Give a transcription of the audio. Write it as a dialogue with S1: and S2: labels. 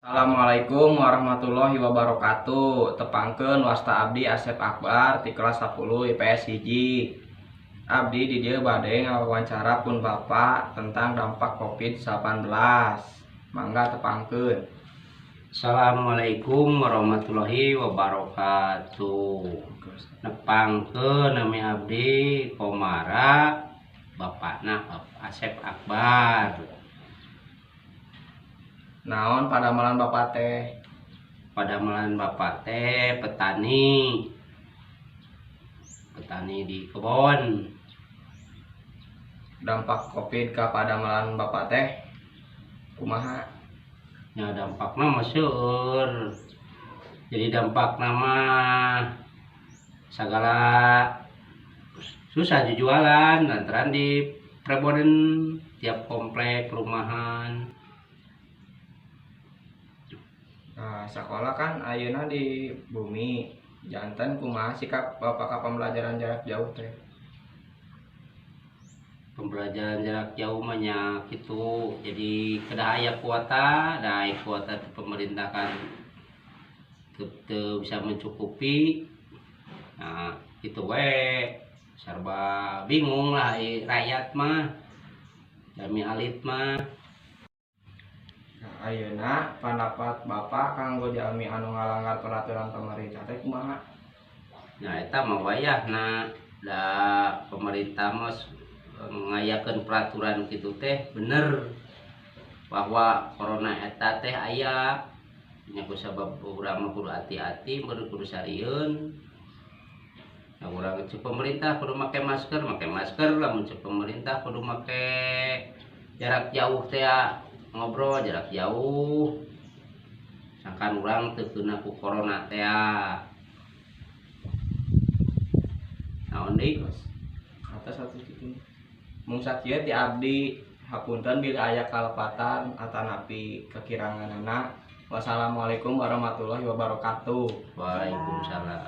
S1: Assalamualaikum warahmatullahi wabarakatuh. Tepangkeun wasta abdi Asep Akbar di kelas 10 IPS hiji. Abdi di dieu bade ngawawancara pun Bapak tentang dampak Covid-19. Mangga tepangkeun.
S2: Assalamualaikum warahmatullahi wabarakatuh. Nepangkeun nami abdi Komara bapakna Asep Akbar.
S1: Naon padamalan Bapak teh?
S2: Padamalan bapak teh petani di kebon.
S1: Dampak Covid ka padamalan Bapak teh kumaha?
S2: Nya dampakna mah seueur. Jadi dampakna mah sagala susah dijualan lantaran di perebonan tiap komplek perumahan.
S1: Nah, sekolah kan ayeuna di bumi. Janten kumaha sikap Bapak ka pembelajaran jarak jauh teh?
S2: Pembelajaran jarak jauh banyak itu, jadi kedah aya kuota, di pemerintah kan teu bisa mencukupi. Nah itu we serba bingung lah rakyat mah, jami alit mah.
S1: Nah, ayeuna pendapat Bapak kanggo jalmi anu ngalanggar peraturan pemerintah teh kumaha?
S2: Nah eta mah wayahna da pemerintah mah ngayakeun peraturan kitu teh bener bahwa corona eta teh aya nya kusabab urang mah kudu hati-hati kudu sarieun. Nah urang cek pemerintah kudu make masker, lamun cek pemerintah kudu make jarak jauh teh ngobrol jarak jauh. Sangkan urang teu kena ku corona teh. Naon deui?
S1: Atas satu kitu. Mung sakieu ti abdi hapunten bila aya kalepatan atanapi kekiranganana. Wassalamualaikum warahmatullahi wabarakatuh.
S2: Waalaikumsalam.